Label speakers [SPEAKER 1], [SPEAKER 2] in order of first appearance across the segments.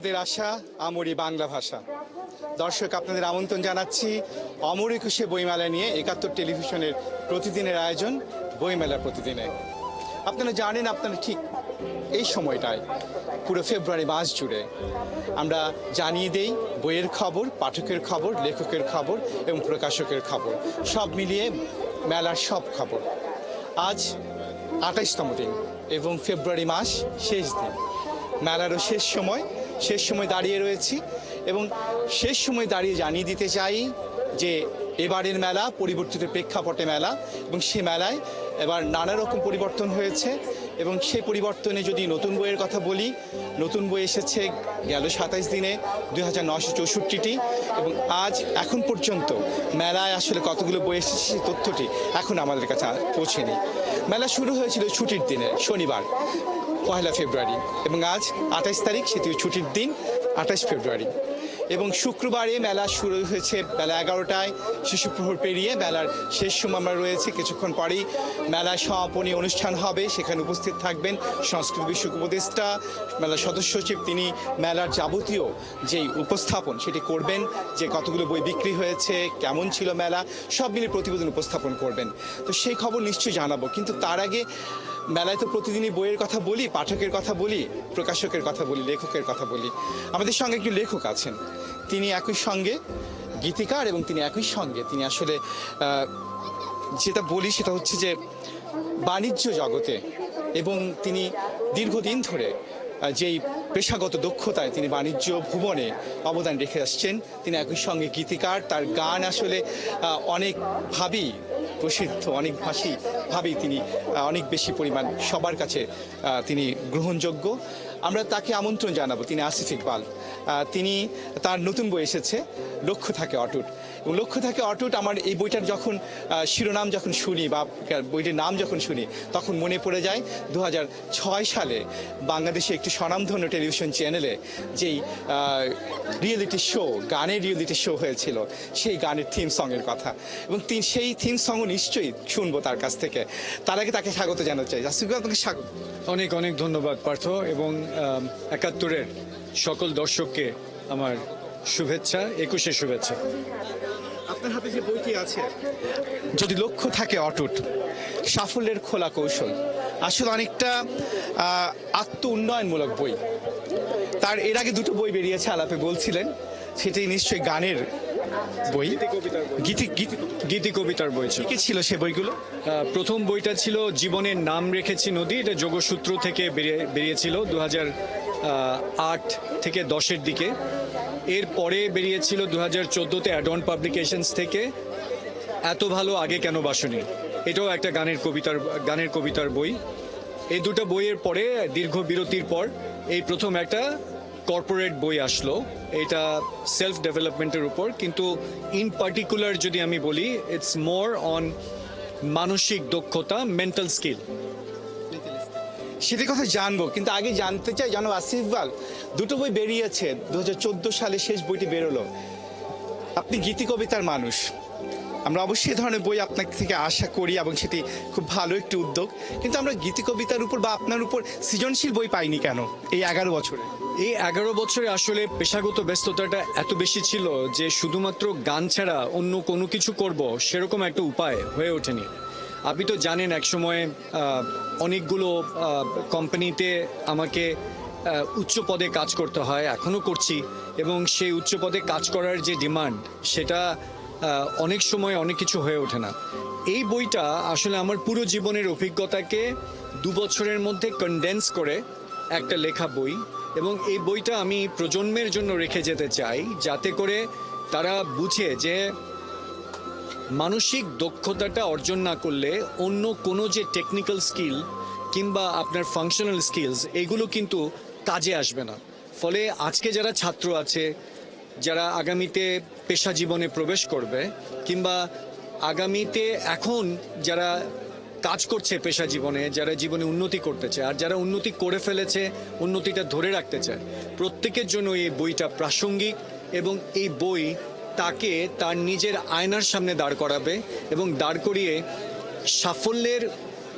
[SPEAKER 1] আপনাদের আশা আমরি বাংলা ভাষা। দর্শক, আপনাদের আমন্ত্রণ জানাচ্ছি অমর একুশে বইমেলা নিয়ে ৭১ টেলিভিশনের প্রতিদিনের আয়োজন বইমেলা প্রতিদিনে। আপনারা জানেন, আপনারা ঠিক এই সময়টায় পুরো ফেব্রুয়ারি মাস জুড়ে আমরা জানিয়ে দেই বইয়ের খবর, পাঠকের খবর, লেখকের খবর এবং প্রকাশকের খবর, সব মিলিয়ে মেলার সব খবর। আজ ২৮তম দিন এবং ফেব্রুয়ারি মাস শেষ দিন, মেলারও শেষ সময় দাঁড়িয়ে রয়েছি এবং শেষ সময় দাঁড়িয়ে জানিয়ে দিতে চাই যে এবারের মেলা পরিবর্তিত প্রেক্ষাপটে মেলা এবং সে মেলায় এবার নানা রকম পরিবর্তন হয়েছে এবং সেই পরিবর্তনে যদি নতুন বইয়ের কথা বলি, নতুন বই এসেছে গেল ২৭ দিনে ২৯৬৪টি এবং আজ এখন পর্যন্ত মেলায় আসলে কতগুলো বই এসেছে সেই তথ্যটি এখন আমাদের কাছে পৌঁছেনি। মেলা শুরু হয়েছিল ছুটির দিনে শনিবার ১ ফেব্রুয়ারি এবং আজ ২৮ তারিখ, সেটিও ছুটির দিন ২৮ ফেব্রুয়ারি এবং শুক্রবারে মেলা শুরু হয়েছে বেলা ১১টায়। শিশু প্রহর পেরিয়ে মেলার শেষ সময় আমরা রয়েছে, কিছুক্ষণ পরেই মেলায় সমাপনী অনুষ্ঠান হবে। সেখানে উপস্থিত থাকবেন সংস্কৃত বিষয়ক উপদেষ্টা, মেলার সদস্য সচিব। তিনি মেলার যাবতীয় যেই উপস্থাপন সেটি করবেন, যে কতগুলো বই বিক্রি হয়েছে, কেমন ছিল মেলা, সব মিলে প্রতিবেদন উপস্থাপন করবেন। তো সেই খবর নিশ্চয়ই জানাবো, কিন্তু তার আগে মেলায় তো প্রতিদিনই বইয়ের কথা বলি, পাঠকের কথা বলি, প্রকাশকের কথা বলি, লেখকের কথা বলি। আমাদের সঙ্গে একজন লেখক আছেন, তিনি একই সঙ্গে গীতিকার এবং তিনি একই সঙ্গে তিনি আসলে যেটা বলি সেটা হচ্ছে যে বাণিজ্য জগতে এবং তিনি দীর্ঘদিন ধরে যেই পেশাগত দক্ষতায় তিনি বাণিজ্য ভুবনে অবদান রেখে আসছেন। তিনি একই সঙ্গে গীতিকার, তার গান আসলে অনেকভাবেই প্রসিদ্ধ, অনেক ভাবেই তিনি অনেক বেশি পরিমাণ সবার কাছে তিনি গ্রহণযোগ্য। আমরা তাকে আমন্ত্রণ জানাবো। তিনি আসিফ ইকবাল। তিনি তার নতুন বই এসেছে লক্ষ্য থাকে অটুট এবং লক্ষ্য থাকে অটুট। আমার এই বইটার যখন শিরোনাম যখন শুনি বা বইটির নাম যখন শুনি তখন মনে পড়ে যায় ২০০৬ সালে বাংলাদেশে একটি স্বনামধন্য টেলিভিশন চ্যানেলে যেই রিয়েলিটি শো, গানের রিয়েলিটি শো হয়েছিল, সেই গানের থিম সঙের কথা এবং সেই থিম সংও নিশ্চয়ই শুনবো তার কাছ থেকে। তার আগে তাকে স্বাগত জানাতে চাই। আসিফ ইকবাল, আপনাকে স্বাগত।
[SPEAKER 2] অনেক অনেক ধন্যবাদ পার্থ, এবং ৭১-এর সকল দর্শককে আমার শুভেচ্ছা, ২১-এর শুভেচ্ছা।
[SPEAKER 1] আপনার হাতে যে বইটি আছে, যদি লক্ষ্য থাকে অটুট, সাফল্যের খোলা কৌশল, আসলে অনেকটা আত্ম উন্নয়নমূলক বই। তার এর আগে দুটো বই বেরিয়েছে, আলাপে বলছিলেন, সেটাই নিশ্চয়ই গানের বই,
[SPEAKER 2] গীতি কবিতার বই
[SPEAKER 1] ছিল সে বইগুলো।
[SPEAKER 2] প্রথম বইটা ছিল জীবনের নাম রেখেছি নদী, এটা যোগসূত্র থেকে বেরিয়েছিল ২০০৮ থেকে ১০-এর দিকে। এরপরে বেরিয়েছিল ২০১৪-তে অ্যাডন পাবলিকেশনস থেকে এত ভালো আগে কেন বাসনি, এটাও একটা গানের কবিতার বই। এই দুটো বইয়ের পরে দীর্ঘ বিরতির পর এই প্রথম একটা কর্পোরেট বই আসলো, এটা সেলফ ডেভেলপমেন্টের উপর, কিন্তু ইন পার্টিকুলার যদি আমি বলি, ইটস মোর অন মানসিক দক্ষতা, মেন্টাল স্কিল।
[SPEAKER 1] সেটির কথা জানবো, কিন্তু আগে জানতে চাই, জানো আসিফ ইকবাল, দুটো বই বেরিয়েছে, ২০১৪ সালে শেষ বইটি বেরোলো। আপনি গীতি কবিতার মানুষ, আমরা অবশ্যই এ ধরনের বই আপনার থেকে আশা করি এবং সেটি খুব ভালো একটি উদ্যোগ, কিন্তু আমরা গীতি কবিতার উপর বা আপনার উপর সৃজনশীল বই পাইনি কেন এই ১১ বছরে?
[SPEAKER 2] এই ১১ বছরে আসলে পেশাগত ব্যস্ততাটা এত বেশি ছিল যে শুধুমাত্র গান ছাড়া অন্য কোনো কিছু করব সেরকম একটা উপায় হয়ে ওঠেনি। আপনি তো জানেন, একসময় অনেকগুলো কোম্পানিতে আমাকে উচ্চ পদে কাজ করতে হয়, এখনও করছি, এবং সেই উচ্চ পদে কাজ করার যে ডিমান্ড, সেটা অনেক সময় অনেক কিছু হয়ে ওঠে না। এই বইটা আসলে আমার পুরো জীবনের অভিজ্ঞতাকে ২ বছরের মধ্যে কনডেন্স করে একটা লেখা বই, এবং এই বইটা আমি প্রজন্মের জন্য রেখে যেতে চাই, যাতে করে তারা বুঝে যে মানসিক দক্ষতাটা অর্জন না করলে অন্য কোনো যে টেকনিক্যাল স্কিল কিংবা আপনার ফাংশনাল স্কিলস, এগুলো কিন্তু কাজে আসবে না। ফলে আজকে যারা ছাত্র আছে, যারা আগামীতে পেশা জীবনে প্রবেশ করবে, কিংবা আগামীতে এখন যারা কাজ করছে পেশা জীবনে, যারা জীবনে উন্নতি করতে চায়, আর যারা উন্নতি করে ফেলেছে, উন্নতিটা ধরে রাখতে চায়, প্রত্যেকের জন্য এই বইটা প্রাসঙ্গিক, এবং এই বই তাকে তার নিজের আয়নার সামনে দাঁড় করাবে এবং দাঁড় করিয়ে সাফল্যের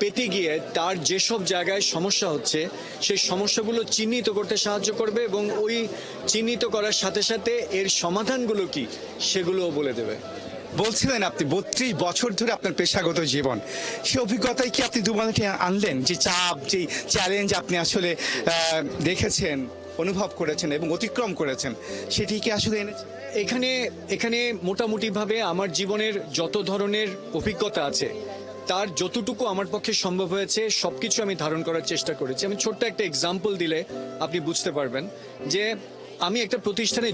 [SPEAKER 2] পেতে গিয়ে তার যেসব জায়গায় সমস্যা হচ্ছে সেই সমস্যাগুলো চিহ্নিত করতে সাহায্য করবে এবং ওই চিহ্নিত করার সাথে সাথে এর সমাধানগুলো কি সেগুলোও বলে দেবে।
[SPEAKER 1] বলছিলেন আপনি 32 বছর ধরে আপনার পেশাগত জীবন, সে অভিজ্ঞতায় কি আপনি দুবাইকে আনলেন? যে চাপ, যে চ্যালেঞ্জ আপনি আসলে দেখেছেন, অনুভব করেছেন এবং অতিক্রম করেছেন, সেটি কি আসলে এনেছে?
[SPEAKER 2] এখানে এখানে মোটামুটিভাবে আমার জীবনের যত ধরনের অভিজ্ঞতা আছে তার যতটুকু আমার পক্ষে সম্ভব হয়েছে সবকিছু আমি ধারণ করার চেষ্টা করেছি। আমি ছোট্ট একটা এক্সাম্পল দিলে আপনি বুঝতে পারবেন যে আমি একটা প্রতিষ্ঠানে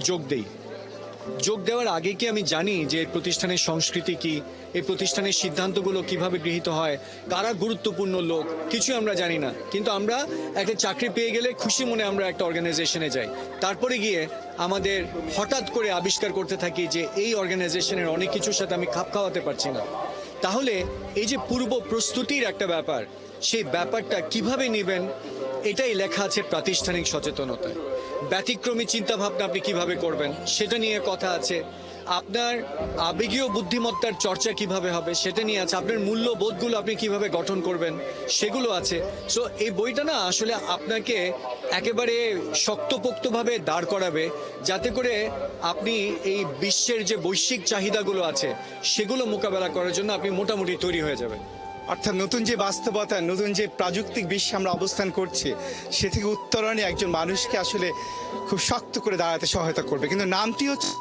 [SPEAKER 2] যোগ দেওয়ার আগে কি আমি জানি যে এই প্রতিষ্ঠানের সংস্কৃতি কি, এই প্রতিষ্ঠানের সিদ্ধান্তগুলো কিভাবে গৃহীত হয়, কারা গুরুত্বপূর্ণ লোক, কিছু আমরা জানি না। কিন্তু আমরা একটা চাকরি পেয়ে গেলে খুশি মনে আমরা একটা অর্গানাইজেশনে যাই, তারপরে গিয়ে আমাদের হঠাৎ করে আবিষ্কার করতে থাকি যে এই অর্গানাইজেশনের অনেক কিছুর সাথে আমি খাপ খাওয়াতে পারছি না। তাহলে এই যে পূর্ব প্রস্তুতির একটা ব্যাপার, সেই ব্যাপারটা কিভাবে নেবেন এটাই লেখা আছে প্রাতিষ্ঠানিক সচেতনতায়। ব্যতিক্রমী চিন্তাভাবনা আপনি কিভাবে করবেন সেটা নিয়ে কথা আছে, আপনার আবেগীয় বুদ্ধিমত্তার চর্চা কিভাবে হবে সেটা নিয়ে আছে, আপনার মূল্যবোধগুলো আপনি কিভাবে গঠন করবেন সেগুলো আছে। সো এই বইটা না আসলে আপনাকে একেবারে শক্তপোক্তভাবে দাঁড় করাবে যাতে করে আপনি এই বিশ্বের যে বৈশ্বিক চাহিদাগুলো আছে সেগুলো মোকাবেলা করার জন্য আপনি মোটামুটি তৈরি হয়ে যাবেন।
[SPEAKER 1] অর্থাৎ নতুন যে বাস্তবতা, নতুন যে প্রাযুক্তিক বিশ্বে আমরা অবস্থান করছি, সে থেকে উত্তরণে একজন মানুষকে আসলে খুব শক্ত করে দাঁড়াতে সহায়তা করবে। কিন্তু নামটি হচ্ছে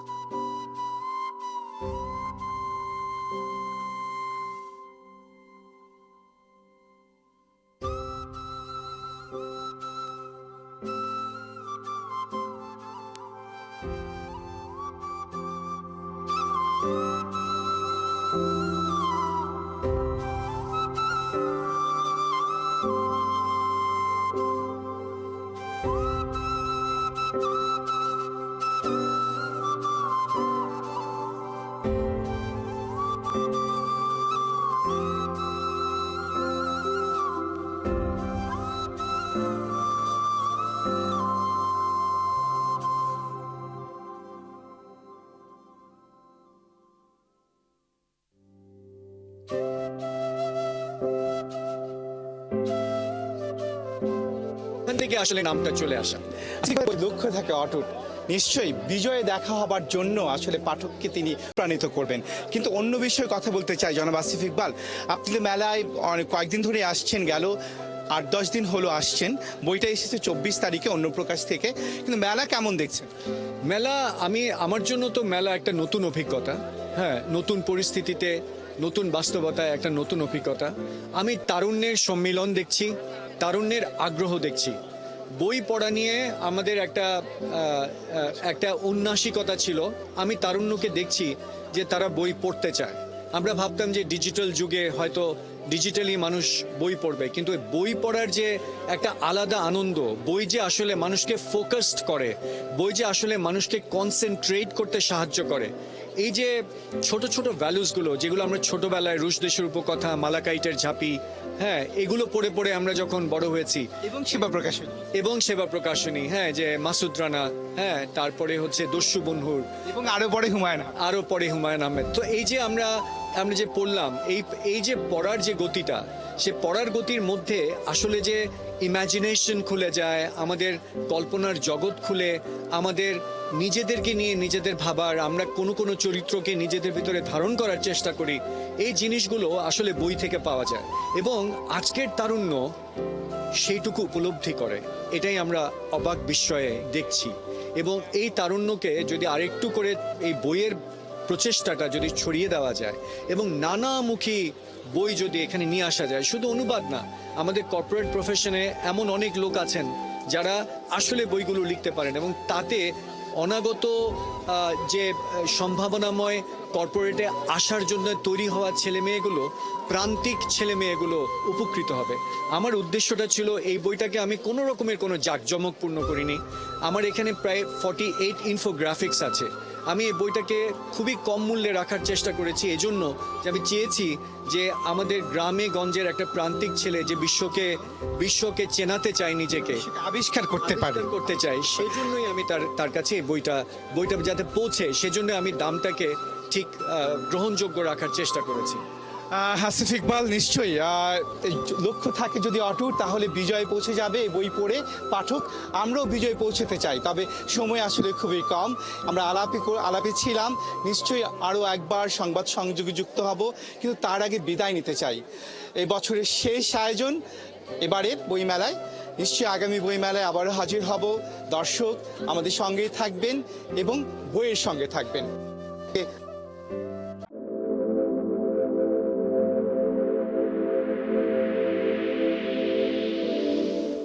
[SPEAKER 2] এখান থেকে আসলে নামটা চলে আসা।
[SPEAKER 1] লক্ষ্য থাকে অটুট, নিশ্চয়ই বিজয়ে দেখা হবার জন্য আসলে পাঠককে তিনি প্রাণিত করবেন। কিন্তু অন্য বিষয়ে কথা বলতে চাই জনাব আসিফ ইকবাল, আপনি তো মেলায় কয়েকদিন ধরে আসছেন, গেল 8-10 দিন হলো আসছেন, বইটা এসেছে 24 তারিখে অন্য প্রকাশ থেকে, কিন্তু মেলা কেমন দেখছেন?
[SPEAKER 2] মেলা আমার জন্য তো মেলা একটা নতুন অভিজ্ঞতা। হ্যাঁ, নতুন পরিস্থিতিতে, নতুন বাস্তবতায় একটা নতুন অভিজ্ঞতা। আমি তারুণ্যের সম্মিলন দেখছি, তারুণ্যের আগ্রহ দেখছি। বই পড়া নিয়ে আমাদের একটা উন্নাসিকতা ছিল। আমি তারুণ্যকে দেখছি যে তারা বই পড়তে চায়। আমরা ভাবতাম যে ডিজিটাল যুগে হয়তো ডিজিটালি মানুষ বই পড়বে, কিন্তু বই পড়ার যে একটা আলাদা আনন্দ, বই যে আসলে মানুষকে ফোকাসড করে, বই যে আসলে মানুষকে কনসেন্ট্রেট করতে সাহায্য করে, এই যে ছোট ছোট ভ্যালুসগুলো যেগুলো আমরা ছোটবেলায় রুশ দেশের উপকথা, মালাকাইটের ঝাঁপি, হ্যাঁ, এগুলো পড়ে পড়ে আমরা যখন বড় হয়েছি, এবং সেবা প্রকাশনী, হ্যাঁ, যে মাসুদ রানা, হ্যাঁ, তারপরে হচ্ছে দস্যু বনহুর,
[SPEAKER 1] এবং আরো পরে হুমায়ুন
[SPEAKER 2] আহমেদ। তো এই যে আমরা যে পড়লাম, এই যে পড়ার যে গতিটা, সে পড়ার গতির মধ্যে আসলে যে ইমাজিনেশন খুলে যায়, আমাদের কল্পনার জগৎ খুলে, আমাদের নিজেদেরকে নিয়ে নিজেদের ভাবার, আমরা কোনো চরিত্রকে নিজেদের ভিতরে ধারণ করার চেষ্টা করি, এই জিনিসগুলো আসলে বই থেকে পাওয়া যায়। এবং আজকের তারুণ্য সেইটুকু উপলব্ধি করে, এটাই আমরা অবাক বিস্ময়ে দেখছি। এবং এই তারুণ্যকে যদি আরেকটু করে এই বইয়ের প্রচেষ্টাটা যদি ছড়িয়ে দেওয়া যায় এবং নানামুখী বই যদি এখানে নিয়ে আসা যায়, শুধু অনুবাদ না, আমাদের কর্পোরেট প্রফেশনে এমন অনেক লোক আছেন যারা আসলে বইগুলো লিখতে পারেন, এবং তাতে অনাগত যে সম্ভাবনাময় কর্পোরেটে আসার জন্য তৈরি হওয়া ছেলে মেয়েগুলো, প্রান্তিক ছেলে মেয়েগুলো উপকৃত হবে। আমার উদ্দেশ্যটা ছিল এই বইটাকে আমি কোনো রকমের কোনো জাঁকজমকপূর্ণ করিনি। আমার এখানে প্রায় 48 ইনফোগ্রাফিক্স আছে। আমি এই বইটাকে খুবই কম মূল্যে রাখার চেষ্টা করেছি, এজন্য যে আমি চেয়েছি যে আমাদের গ্রামে গঞ্জের একটা প্রান্তিক ছেলে যে বিশ্বকে চেনাতে চায়, নিজেকে
[SPEAKER 1] আবিষ্কার
[SPEAKER 2] করতে চায়, সেই জন্যই আমি তার কাছে বইটা যাতে পৌঁছে, সেজন্য আমি দামটাকে ঠিক গ্রহণযোগ্য রাখার চেষ্টা করেছি।
[SPEAKER 1] হাসিফ ইকবাল, নিশ্চয়ই এই লক্ষ্য থাকে যদি অটুট, তাহলে বিজয় পৌঁছে যাবে। এই বই পড়ে পাঠক আমরাও বিজয় পৌঁছতে চাই, তবে সময় আসলে খুবই কম। আমরা আলাপে ছিলাম, নিশ্চয়ই আরও একবার সংবাদ সংযোগে যুক্ত হব, কিন্তু তার আগে বিদায় নিতে চাই। এই বছরের শেষ আয়োজন এবারের বইমেলায়, নিশ্চয়ই আগামী বইমেলায় আবারও হাজির হব। দর্শক আমাদের সঙ্গেই থাকবেন এবং বইয়ের সঙ্গে থাকবেন।